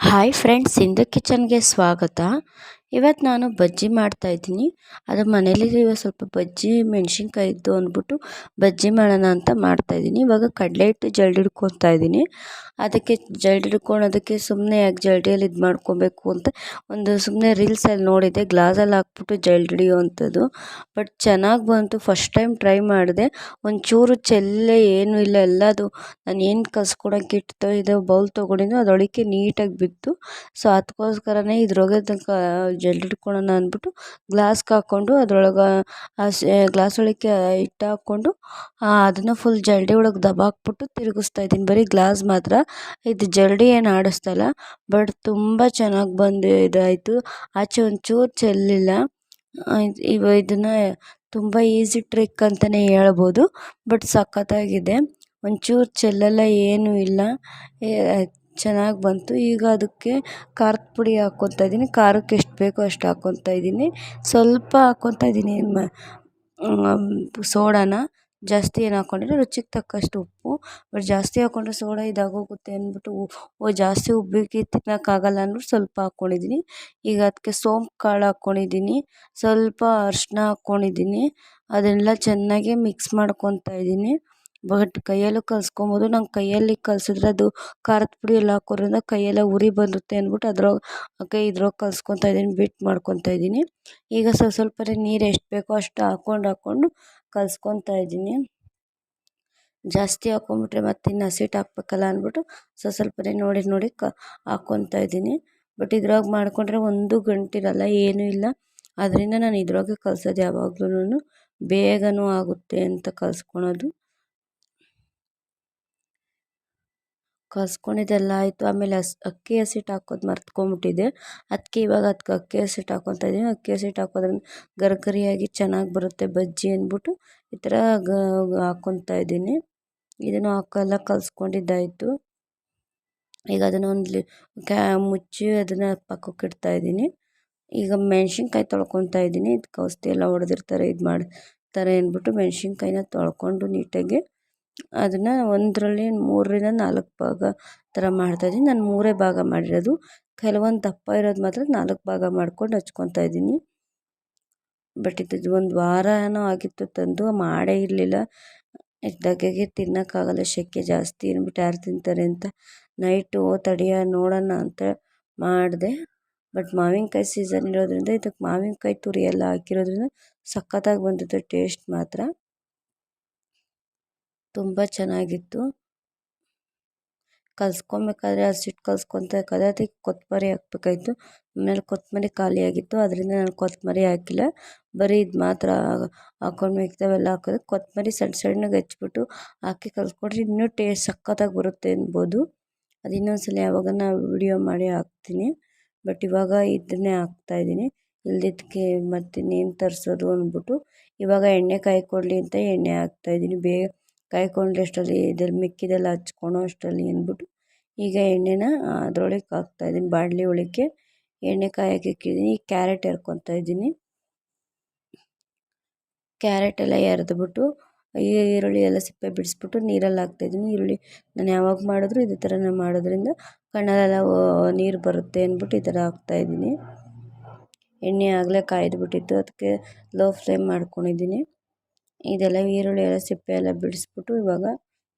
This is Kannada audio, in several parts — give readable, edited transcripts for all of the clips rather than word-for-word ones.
ಹಾಯ್ ಫ್ರೆಂಡ್ಸ್, ಸಿಂಧು ಕಿಚನ್ಗೆ ಸ್ವಾಗತ. ಇವತ್ತು ನಾನು ಬಜ್ಜಿ ಮಾಡ್ತಾಯಿದ್ದೀನಿ. ಅದು ಮನೇಲಿ ಇವತ್ತು ಸ್ವಲ್ಪ ಬಜ್ಜಿ ಮೆಣಸಿನ್ಕಾಯಿ ಇದ್ದು ಅಂದ್ಬಿಟ್ಟು ಬಜ್ಜಿ ಮಾಡೋಣ ಅಂತ ಮಾಡ್ತಾಯಿದ್ದೀನಿ. ಇವಾಗ ಕಡಲೆ ಹಿಟ್ಟು ಜಲ್ಡಿ ಹಿಡ್ಕೊತಾ ಇದ್ದೀನಿ. ಅದಕ್ಕೆ ಜಲ್ಡಿ ಹಿಡ್ಕೊಳೋದಕ್ಕೆ ಸುಮ್ಮನೆ ಯಾಕೆ ಜಲ್ಡಿಯಲ್ಲಿ ಇದು ಮಾಡ್ಕೊಬೇಕು ಅಂತ ಒಂದು ಸುಮ್ಮನೆ ರೀಲ್ಸಲ್ಲಿ ನೋಡಿದ್ದೆ, ಗ್ಲಾಸಲ್ಲಿ ಹಾಕ್ಬಿಟ್ಟು ಜಲ್ಡಿ ಹಿಡಿಯುವಂಥದ್ದು. ಬಟ್ ಚೆನ್ನಾಗಿ ಬಂತು. ಫಸ್ಟ್ ಟೈಮ್ ಟ್ರೈ ಮಾಡಿದೆ. ಒಂಚೂರು ಚೆಲ್ಲೆ ಏನೂ ಇಲ್ಲ. ಎಲ್ಲದು ನಾನು ಏನು ಕಲ್ಸ್ಕೊಳಕ್ಕೆ ಇಟ್ಟು ಇದು ಬೌಲ್ ತೊಗೊಂಡಿದ್ದು ಅದರೊಳಕ್ಕೆ ನೀಟಾಗಿ ಬಿತ್ತು. ಸೊ ಅದಕ್ಕೋಸ್ಕರನೇ ಇದ್ರೊಳಗೆ ಜಲ್ಡಿ ಹಿಡ್ಕೊಳ್ಳೋಣ ಅಂದ್ಬಿಟ್ಟು ಗ್ಲಾಸ್ಗೆ ಹಾಕ್ಕೊಂಡು ಅದ್ರೊಳಗೆ ಗ್ಲಾಸ್ ಒಳಕ್ಕೆ ಹಿಟ್ಟು ಹಾಕ್ಕೊಂಡು ಅದನ್ನು ಫುಲ್ ಜಲ್ಡಿ ಒಳಗೆ ದಬಾಕ್ಬಿಟ್ಟು ತಿರುಗಿಸ್ತಾ ಇದ್ದೀನಿ. ಬರೀ ಗ್ಲಾಸ್ ಮಾತ್ರ, ಇದು ಜಲ್ಡಿ ಏನು ಆಡಿಸ್ತಾ ಇಲ್ಲ. ಬಟ್ ತುಂಬ ಚೆನ್ನಾಗಿ ಬಂದು ಇದಾಯಿತು. ಆಚೆ ಒಂಚೂರು ಚೆಲ್ಲಿಲ್ಲ. ಇದನ್ನು ತುಂಬ ಈಸಿ ಟ್ರಿಕ್ ಅಂತಲೇ ಹೇಳ್ಬೋದು. ಬಟ್ ಸಖತ್ತಾಗಿದೆ. ಒಂಚೂರು ಚೆಲ್ಲಲ್ಲ, ಏನೂ ಇಲ್ಲ, ಚೆನ್ನಾಗಿ ಬಂತು. ಈಗ ಅದಕ್ಕೆ ಖಾರದ ಪುಡಿ ಹಾಕ್ಕೊತಾ ಇದ್ದೀನಿ. ಖಾರಕ್ಕೆ ಎಷ್ಟು ಬೇಕೋ ಅಷ್ಟು ಹಾಕ್ಕೊತಾ ಇದ್ದೀನಿ. ಸ್ವಲ್ಪ ಹಾಕ್ಕೊತಾ ಇದ್ದೀನಿ ಸೋಡಾನ. ಜಾಸ್ತಿ ಏನು ಹಾಕ್ಕೊಂಡಿಲ್ಲ. ರುಚಿಗೆ ತಕ್ಕಷ್ಟು ಉಪ್ಪು. ಬಟ್ ಜಾಸ್ತಿ ಹಾಕ್ಕೊಂಡ್ರೆ ಸೋಡಾ ಇದಾಗೋಗುತ್ತೆ ಅಂದ್ಬಿಟ್ಟು ಜಾಸ್ತಿ ಉಬ್ಬಿಗೆ ತಿನ್ನೋಕ್ಕಾಗಲ್ಲ ಅಂದ್ಬಿಟ್ಟು ಸ್ವಲ್ಪ ಹಾಕ್ಕೊಂಡಿದ್ದೀನಿ. ಈಗ ಅದಕ್ಕೆ ಸೋಂಪು ಕಾಳು ಹಾಕ್ಕೊಂಡಿದ್ದೀನಿ. ಸ್ವಲ್ಪ ಅರಿಶಿನ ಹಾಕ್ಕೊಂಡಿದ್ದೀನಿ. ಅದನ್ನೆಲ್ಲ ಚೆನ್ನಾಗಿ ಮಿಕ್ಸ್ ಮಾಡ್ಕೊತಾ ಇದ್ದೀನಿ. ಬಟ್ ಕೈಯಲ್ಲೂ ಕಲಿಸ್ಕೊಬೋದು. ನಂಗೆ ಕೈಯಲ್ಲಿ ಕಲಸಿದ್ರೆ ಅದು ಖಾರದ ಪುಡಿ ಎಲ್ಲ ಹಾಕೋದ್ರಿಂದ ಕೈಯೆಲ್ಲ ಉರಿ ಬರುತ್ತೆ ಅಂದ್ಬಿಟ್ಟು ಇದ್ರೊಳಗೆ ಕಲಿಸ್ಕೊತಾ ಇದ್ದೀನಿ, ಬೀಟ್ ಮಾಡ್ಕೊತಾ ಇದ್ದೀನಿ. ಈಗ ಸ್ವಲ್ಪನೇ ನೀರು ಎಷ್ಟು ಬೇಕೋ ಅಷ್ಟು ಹಾಕ್ಕೊಂಡು ಕಲಿಸ್ಕೊತಾ ಇದ್ದೀನಿ. ಜಾಸ್ತಿ ಹಾಕ್ಕೊಂಬಿಟ್ರೆ ಮತ್ತೆ ಇನ್ನು ಹಸಿಟ್ಟು ಹಾಕ್ಬೇಕಲ್ಲ ಅಂದ್ಬಿಟ್ಟು ಸ್ವಲ್ಪನೇ ನೋಡಿ ಹಾಕ್ಕೊತಾ ಇದ್ದೀನಿ. ಬಟ್ ಇದ್ರೊಳಗೆ ಮಾಡಿಕೊಂಡ್ರೆ ಒಂದು ಗಂಟಿರಲ್ಲ, ಏನೂ ಇಲ್ಲ. ಅದರಿಂದ ನಾನು ಇದ್ರೊಳಗೆ ಕಲಸೋದು ಯಾವಾಗ್ಲೂ. ಬೇಗನೂ ಆಗುತ್ತೆ ಅಂತ ಕಲಿಸ್ಕೊಳೋದು. ಕಲಿಸ್ಕೊಂಡಿದ್ದೆಲ್ಲ ಆಯಿತು. ಆಮೇಲೆ ಅಕ್ಕಿ ಹಸಿಟ್ಟು ಹಾಕೋದು ಮರ್ತ್ಕೊಂಡ್ಬಿಟ್ಟಿದ್ದೆ. ಅದಕ್ಕೆ ಇವಾಗ ಅದಕ್ಕೆ ಅಕ್ಕಿ ಹಸಿಟ್ಟು ಹಾಕ್ಕೊತಾ ಇದ್ದೀನಿ. ಅಕ್ಕಿ ಹಸಿಟ್ಟು ಹಾಕೋದ್ರಿಂದ ಗರಿಗರಿಯಾಗಿ ಚೆನ್ನಾಗಿ ಬರುತ್ತೆ ಬಜ್ಜಿ ಅಂದ್ಬಿಟ್ಟು ಈ ಥರ ಹಾಕ್ಕೊತಾ ಇದ್ದೀನಿ. ಇದನ್ನು ಎಲ್ಲ ಕಲಿಸ್ಕೊಂಡಿದ್ದಾಯಿತು. ಈಗ ಅದನ್ನು ಒಂದು ಮುಚ್ಚಿ ಅದನ್ನು ಪಕ್ಕಕ್ಕೆ ಇಡ್ತಾಯಿದ್ದೀನಿ. ಈಗ ಮೆಣಸಿನ್ಕಾಯಿ ತೊಳ್ಕೊತಾ ಇದ್ದೀನಿ. ಇದಕ್ಕೆ ಔಷಧಿ ಎಲ್ಲ ಹೊಡೆದಿರ್ತಾರೆ, ಇದು ಮಾಡ್ತಾರೆ ಅಂದ್ಬಿಟ್ಟು ಮೆಣಸಿನ್ಕಾಯಿನ ತೊಳ್ಕೊಂಡು ನೀಟಾಗಿ ಅದನ್ನು 3ರಿಂದ 4 ಭಾಗ ಥರ ಮಾಡ್ತಾಯಿದ್ದೀನಿ. ನಾನು 3 ಭಾಗ ಮಾಡಿರೋದು. ಕೆಲವೊಂದು ದಪ್ಪ ಇರೋದು ಮಾತ್ರ 4 ಭಾಗ ಮಾಡ್ಕೊಂಡು ಹಚ್ಕೊತಾ ಇದ್ದೀನಿ. ಬಟ್ ಇದು ಒಂದು ವಾರ ಏನೋ ಆಗಿತ್ತು ತಂದು, ಮಾಡೇ ಇರಲಿಲ್ಲ. ಧಗೆಗೆ ತಿನ್ನೋಕ್ಕಾಗಲ್ಲ, ಸೆಕೆ ಜಾಸ್ತಿ ಅಂದ್ಬಿಟ್ಟು ಯಾರು ತಿಂತಾರೆ ಅಂತ ನೈಟು ನೋಡೋಣ ಅಂತ ಮಾಡಿದೆ. ಬಟ್ ಮಾವಿನಕಾಯಿ ಸೀಸನ್ ಇರೋದ್ರಿಂದ ಇದಕ್ಕೆ ಮಾವಿನಕಾಯಿ ತುರಿ ಎಲ್ಲ ಹಾಕಿರೋದ್ರಿಂದ ಸಖತ್ತಾಗಿ ಬಂದಿತ್ತು. ಟೇಸ್ಟ್ ಮಾತ್ರ ತುಂಬ ಚೆನ್ನಾಗಿತ್ತು. ಕಲಿಸ್ಕೊಬೇಕಾದ್ರೆ ಹಸಿಟ್ಟು ಕಲಿಸ್ಕೊಬೇಕಾದ್ರೆ ಅದಕ್ಕೆ ಕೊತ್ತಂಬರಿ ಹಾಕಬೇಕಾಯ್ತು. ಆಮೇಲೆ ಕೊತ್ತಂಬರಿ ಖಾಲಿಯಾಗಿತ್ತು, ಅದರಿಂದ ನಾನು ಕೊತ್ತಂಬರಿ ಹಾಕಿಲ್ಲ. ಬರೀ ಇದು ಮಾತ್ರ ಹಾಕ್ಕೊಂಡು ಮಿಕ್ದವೆಲ್ಲ ಹಾಕಿದ್ರೆ ಕೊತ್ತಂಬರಿ ಸಣ್ಣಗೆ ಹೆಚ್ಚಿಬಿಟ್ಟು ಹಾಕಿ ಕಲಿಸ್ಕೊಂಡ್ರೆ ಇನ್ನೂ ಟೇಸ್ಟ್ ಸಖತ್ತಾಗಿ ಬರುತ್ತೆ ಅನ್ಬೋದು. ಅದು ಇನ್ನೊಂದ್ಸಲ ಯಾವಾಗನ ವಿಡಿಯೋ ಮಾಡಿ ಹಾಕ್ತೀನಿ. ಬಟ್ ಇವಾಗ ಇದನ್ನೇ ಹಾಕ್ತಾಯಿದ್ದೀನಿ. ಇಲ್ದಿದ್ದಕ್ಕೆ ಮತ್ತಿನ್ನೇನು ತರಿಸೋದು ಅಂದ್ಬಿಟ್ಟು ಇವಾಗ ಎಣ್ಣೆ ಕಾಯ್ಕೊಳ್ಳಿ ಅಂತ ಎಣ್ಣೆ ಹಾಕ್ತಾಯಿದ್ದೀನಿ. ಬೇಗ ಕಾಯ್ಕೊಂಡ್ರೆ ಅಷ್ಟರಲ್ಲಿ ಇದ್ರಲ್ಲಿ ಮಿಕ್ಕಿದೆಲ್ಲ ಹಚ್ಕೊಳೋ ಅಷ್ಟರಲ್ಲಿ ಅಂದ್ಬಿಟ್ಟು ಈಗ ಎಣ್ಣೆನ ಅದರೊಳಗೆ ಹಾಕ್ತಾಯಿದ್ದೀನಿ. ಬಾಣಲಿ ಒಳಕ್ಕೆ ಎಣ್ಣೆ ಕಾಯೋಕೆ ಇಕ್ಕಿದ್ದೀನಿ. ಈಗ ಕ್ಯಾರೆಟ್ ಹೆರ್ಕೊತಾ ಇದ್ದೀನಿ. ಕ್ಯಾರೆಟ್ ಎಲ್ಲ ಎರೆದ್ಬಿಟ್ಟು ಈರುಳ್ಳಿ ಎಲ್ಲ ಸಿಪ್ಪೆ ಬಿಡಿಸ್ಬಿಟ್ಟು ನೀರಲ್ಲಿ ಹಾಕ್ತಾಯಿದ್ದೀನಿ. ಈರುಳ್ಳಿ ನಾನು ಯಾವಾಗ ಮಾಡಿದ್ರು ಇದೇ ಥರನೇ ಮಾಡೋದ್ರಿಂದ ಕಣ್ಣಲ್ಲೆಲ್ಲ ನೀರು ಬರುತ್ತೆ ಅಂದ್ಬಿಟ್ಟು ಈ ಥರ ಹಾಕ್ತಾಯಿದ್ದೀನಿ. ಎಣ್ಣೆ ಆಗಲೇ ಕಾಯ್ದುಬಿಟ್ಟಿತ್ತು, ಅದಕ್ಕೆ ಲೋ ಫ್ಲೇಮ್ ಮಾಡ್ಕೊಂಡಿದ್ದೀನಿ. ಇದೆಲ್ಲ ಈರುಳ್ಳಿ ಎಲ್ಲ ಸಿಪ್ಪೆ ಎಲ್ಲ ಬಿಡಿಸ್ಬಿಟ್ಟು ಇವಾಗ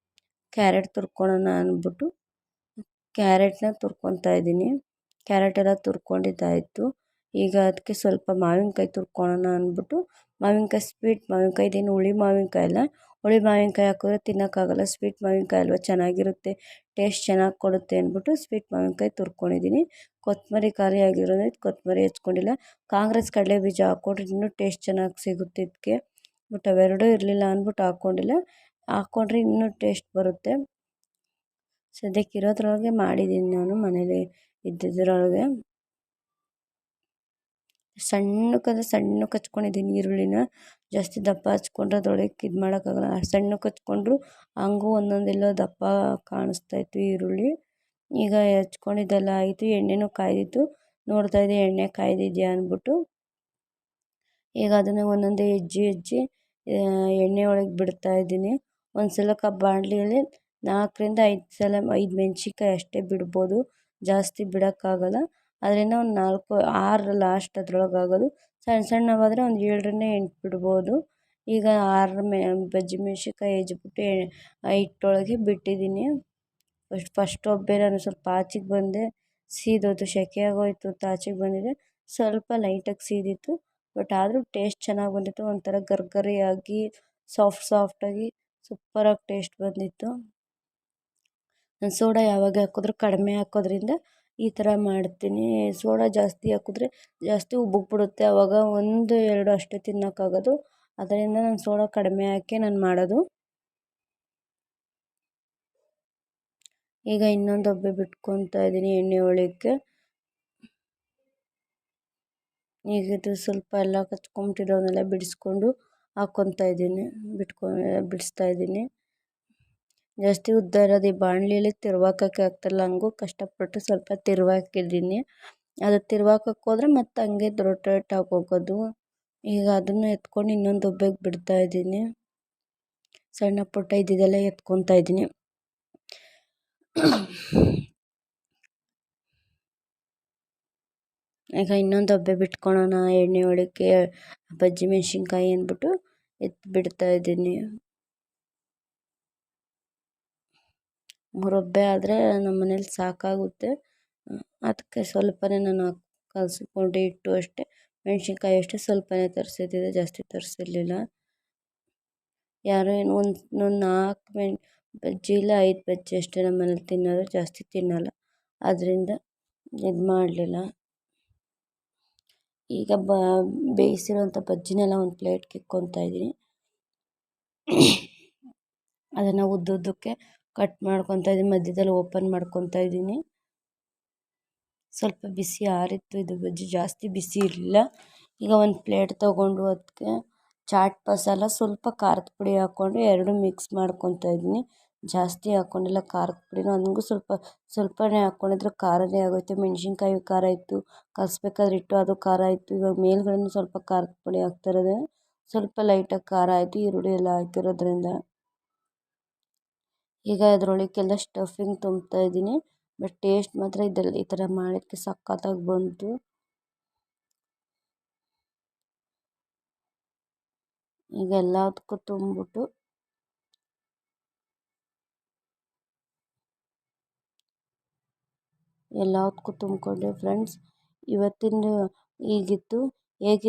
ಕ್ಯಾರೆಟ್ ತುರ್ಕೊಳ್ಳೋಣ ಅಂದ್ಬಿಟ್ಟು ಕ್ಯಾರೆಟ್ನ ತುರ್ಕೊತಾ ಇದ್ದೀನಿ. ಕ್ಯಾರೆಟ್ ಎಲ್ಲ ತುರ್ಕೊಂಡಿದ್ದಾಯಿತು. ಈಗ ಅದಕ್ಕೆ ಸ್ವಲ್ಪ ಮಾವಿನಕಾಯಿ ತುರ್ಕೊಳ್ಳೋಣ ಅಂದ್ಬಿಟ್ಟು ಸ್ವೀಟ್ ಮಾವಿನಕಾಯಿ, ಇದೇನು ಹುಳಿ ಮಾವಿನಕಾಯಿ ಅಲ್ಲ. ಹುಳಿ ಮಾವಿನಕಾಯಿ ಹಾಕಿದ್ರೆ ತಿನ್ನೋಕ್ಕಾಗಲ್ಲ. ಸ್ವೀಟ್ ಮಾವಿನಕಾಯಿ ಅಲ್ವಾ, ಚೆನ್ನಾಗಿರುತ್ತೆ, ಟೇಸ್ಟ್ ಚೆನ್ನಾಗಿ ಕೊಡುತ್ತೆ ಅಂದ್ಬಿಟ್ಟು ಸ್ವೀಟ್ ಮಾವಿನಕಾಯಿ ತುರ್ಕೊಂಡಿದ್ದೀನಿ. ಕೊತ್ತಂಬರಿ ಖಾಲಿ ಆಗಿರೋದ್ರಿಂದ ಕೊತ್ತಂಬರಿ ಹೆಚ್ಕೊಂಡಿಲ್ಲ. ಕಾಂಗ್ರೆಸ್ ಕಡಲೆ ಬೀಜ ಹಾಕ್ಕೊಂಡ್ರೆ ಇನ್ನೂ ಟೇಸ್ಟ್ ಚೆನ್ನಾಗಿ ಸಿಗುತ್ತೆ ಇದಕ್ಕೆ. ಬಟ್ ಅವೆರಡೂ ಇರಲಿಲ್ಲ ಅಂದ್ಬಿಟ್ಟು ಹಾಕ್ಕೊಂಡ್ರೆ ಇನ್ನೂ ಟೇಸ್ಟ್ ಬರುತ್ತೆ. ಸದ್ಯಕ್ಕೆ ಇರೋದ್ರೊಳಗೆ ಮಾಡಿದ್ದೀನಿ ನಾನು, ಮನೇಲಿ ಇದ್ದಿದ್ದರೊಳಗೆ. ಸಣ್ಣಕ್ಕೆ ಹಚ್ಕೊಂಡಿದ್ದೀನಿ ಈರುಳ್ಳಿನ. ಜಾಸ್ತಿ ದಪ್ಪ ಹಚ್ಕೊಂಡ್ರೆ ಅದರೊಳಗೆ ಇದು ಮಾಡೋಕ್ಕಾಗಲ್ಲ. ಸಣ್ಣಕ್ಕೆ ಹಚ್ಕೊಂಡ್ರು ಹಂಗೂ ಒಂದೊಂದೆಲ್ಲೋ ದಪ್ಪ ಕಾಣಿಸ್ತಾಯಿತ್ತು ಈರುಳ್ಳಿ. ಈಗ ಹಚ್ಕೊಂಡಿದ್ದೆಲ್ಲ ಆಯಿತು. ಎಣ್ಣೆನೂ ಕಾಯ್ದಿತ್ತು. ನೋಡ್ತಾಯಿದ್ದೆ ಎಣ್ಣೆ ಕಾಯ್ದಿದೆಯಾ ಅಂದ್ಬಿಟ್ಟು. ಈಗ ಅದನ್ನು ಒಂದೊಂದೇ ಹೆಜ್ಜೆ ಎಣ್ಣೆ ಒಳಗೆ ಬಿಡ್ತಾಯಿದ್ದೀನಿ. ಒಂದು ಸಲ ಬಾಣಲಿಯಲ್ಲಿ 4ರಿಂದ 5 ಮೆಣಸಿನ್ಕಾಯಿ ಅಷ್ಟೇ ಬಿಡ್ಬೋದು. ಜಾಸ್ತಿ ಬಿಡೋಕ್ಕಾಗಲ್ಲ. ಅದರಿಂದ ಒಂದು 4 6 ಲಾಸ್ಟ್ ಅದ್ರೊಳಗೆ ಆಗೋದು. ಸಣ್ಣ ಸಣ್ಣವಾದರೆ ಒಂದು 7ರಿಂದ 8 ಬಿಡ್ಬೋದು. ಈಗ 6 ಬಜ್ಜಿ ಮೆಣ್ಸಿನ್ಕಾಯಿ ಹೆಚ್ಬಿಟ್ಟು ಹಿಟ್ಟೊಳಗೆ ಬಿಟ್ಟಿದ್ದೀನಿ. ಫಸ್ಟ್ ಒಬ್ಬೆ ನಾನು ಸ್ವಲ್ಪ ಆಚೆಗೆ ಬಂದೆ, ಸೀದೋದು ಸೆಕೆ ಆಗೋಯ್ತು ಅಂತ ಆಚೆಗೆ ಬಂದಿದೆ. ಸ್ವಲ್ಪ ಲೈಟಾಗಿ ಸೀದಿತ್ತು, ಬಟ್ ಆದರೂ ಟೇಸ್ಟ್ ಚೆನ್ನಾಗಿ ಬಂದಿತ್ತು. ಒಂಥರ ಗರ್ಗರಿಯಾಗಿ ಸಾಫ್ಟಾಗಿ ಸೂಪರಾಗಿ ಟೇಸ್ಟ್ ಬಂದಿತ್ತು. ನಾನು ಸೋಡಾ ಯಾವಾಗ ಹಾಕಿದ್ರೂ ಕಡಿಮೆ ಹಾಕೋದ್ರಿಂದ ಈ ಥರ ಮಾಡ್ತೀನಿ. ಸೋಡಾ ಜಾಸ್ತಿ ಹಾಕಿದ್ರೆ ಜಾಸ್ತಿ ಉಬ್ಬುಬಿಡುತ್ತೆ, ಆವಾಗ 1-2 ಅಷ್ಟೇ ತಿನ್ನೋಕ್ಕಾಗೋದು. ಅದರಿಂದ ನಾನು ಸೋಡಾ ಕಡಿಮೆ ಹಾಕಿ ನಾನು ಮಾಡೋದು. ಈಗ ಇನ್ನೊಂದು ಒಬ್ಬೆ ಬಿಟ್ಕೊತಾ ಇದ್ದೀನಿ ಎಣ್ಣೆ ಒಳಕ್ಕೆ. ಈಗ ಇದು ಸ್ವಲ್ಪ ಎಲ್ಲ ಕಚ್ಕೊಂಬಿಟ್ಟಿರೋನೆಲ್ಲ ಬಿಡಿಸ್ಕೊಂಡು ಹಾಕ್ಕೊತಾ ಇದ್ದೀನಿ, ಬಿಡಿಸ್ತಾ ಇದ್ದೀನಿ. ಜಾಸ್ತಿ ಉದ್ದ ಇರೋದು ಈ ಬಾಣಲಿಯಲ್ಲಿ ತಿರ್ವಾಕಕ್ಕೆ ಆಗ್ತಾಯಿಲ್ಲ, ಹಂಗೂ ಕಷ್ಟಪಟ್ಟು ಸ್ವಲ್ಪ ತಿರ್ವಾಕಿದ್ದೀನಿ. ಅದು ತಿರ್ವಾಕಕ್ಕೆ ಹೋದರೆ ಮತ್ತೆ ಹಂಗೆ ರೊಟೇಟ್ ಆಗೋಗೋದು. ಈಗ ಅದನ್ನು ಎತ್ಕೊಂಡು ಇನ್ನೊಂದು ಒಬ್ಬೆಗೆ ಬಿಡ್ತಾ ಇದ್ದೀನಿ. ಸಣ್ಣ ಪುಟ್ಟ ಇದ್ದಿದ್ದೆಲ್ಲ ಎತ್ಕೊತಾ ಇದ್ದೀನಿ. ಈಗ ಇನ್ನೊಂದು ಒಬ್ಬೆ ಬಿಟ್ಕೊಳೋಣ ಎಣ್ಣೆ ಒಳಕ್ಕೆ ಬಜ್ಜಿ ಮೆಣಸಿನ್ಕಾಯಿ ಅಂದ್ಬಿಟ್ಟು ಬಿಡ್ತಾ ಇದ್ದೀನಿ. 3 ಒಬ್ಬೆ ಆದರೆ ನಮ್ಮ ಮನೇಲಿ ಸಾಕಾಗುತ್ತೆ. ಅದಕ್ಕೆ ಸ್ವಲ್ಪನೇ ನಾನು ಕಲಸ್ಕೊಂಡು ಇಟ್ಟು ಅಷ್ಟೇ. ಮೆಣಸಿನ್ಕಾಯಿ ಅಷ್ಟೇ ಸ್ವಲ್ಪನೇ ತರಿಸಿದ್ದಿದೆ, ಜಾಸ್ತಿ ತರಿಸಿರ್ಲಿಲ್ಲ. ಯಾರೋ ಏನು ಒಂದು 4 ಬಜ್ಜಿ ಇಲ್ಲ 5 ಬಜ್ಜಿ ಅಷ್ಟೇ ನಮ್ಮ ಮನೇಲಿ ತಿನ್ನೋದು, ಜಾಸ್ತಿ ತಿನ್ನಲ್ಲ. ಅದರಿಂದ ಇದು ಮಾಡಲಿಲ್ಲ. ಈಗ ಬೇಯಿಸಿರೋಂಥ ಬಜ್ಜಿನೆಲ್ಲ ಒಂದು ಪ್ಲೇಟ್ಗೆ ಇಕ್ಕೊತಾ ಇದ್ದೀನಿ. ಅದನ್ನು ಉದ್ದುದ್ದಕ್ಕೆ ಕಟ್ ಮಾಡ್ಕೊತಾ ಇದ್ದೀನಿ, ಮಧ್ಯದಲ್ಲಿ ಓಪನ್ ಮಾಡ್ಕೊತಾ ಇದ್ದೀನಿ. ಸ್ವಲ್ಪ ಬಿಸಿ ಆರಿತ್ತು ಇದು ಬಜ್ಜಿ, ಜಾಸ್ತಿ ಬಿಸಿ ಇರಲಿಲ್ಲ. ಈಗ ಒಂದು ಪ್ಲೇಟ್ ತೊಗೊಂಡು ಅದಕ್ಕೆ ಚಾಟ್ ಮಸಾಲ, ಸ್ವಲ್ಪ ಖಾರದ ಪುಡಿ ಹಾಕ್ಕೊಂಡು 2 ಮಿಕ್ಸ್ ಮಾಡ್ಕೊತಾ ಇದ್ದೀನಿ. ಜಾಸ್ತಿ ಹಾಕ್ಕೊಂಡಿಲ್ಲ ಖಾರದ ಪುಡಿನೂ, ನನಗೂ ಸ್ವಲ್ಪನೇ ಹಾಕ್ಕೊಂಡಿದ್ರೆ ಖಾರನೇ ಆಗೋಯ್ತು. ಮೆಣಸಿನ್ಕಾಯಿ ಖಾರ ಇತ್ತು, ಕಲಿಸ್ಬೇಕಾದ್ರೆ ಇಟ್ಟು ಅದು ಖಾರ ಇತ್ತು. ಇವಾಗ ಮೇಲ್ಗಡೆ ಸ್ವಲ್ಪ ಖಾರದ ಪುಡಿ ಹಾಕ್ತಿರೋದೇ ಸ್ವಲ್ಪ ಲೈಟಾಗಿ ಖಾರ ಆಯಿತು, ಈರುಳ್ಳಿ ಎಲ್ಲ ಹಾಕಿರೋದ್ರಿಂದ. ಈಗ ಅದರೊಳಕ್ಕೆಲ್ಲ ಸ್ಟಫಿಂಗ್ ತುಂಬ್ತಾ ಇದ್ದೀನಿ. ಬಟ್ ಟೇಸ್ಟ್ ಮಾತ್ರ ಈ ಥರ ಮಾಡೋಕ್ಕೆ ಸಖತ್ತಾಗಿ ಬಂತು. ಈಗ ಎಲ್ಲದಕ್ಕೂ ತುಂಬಿಬಿಟ್ಟು ಎಲ್ಲದಕ್ಕೂ ತುಂಬಿಕೊಂಡೆ ಫ್ರೆಂಡ್ಸ್. ಇವತ್ತಿನ ಹೀಗಿತ್ತು. ಹೇಗೆ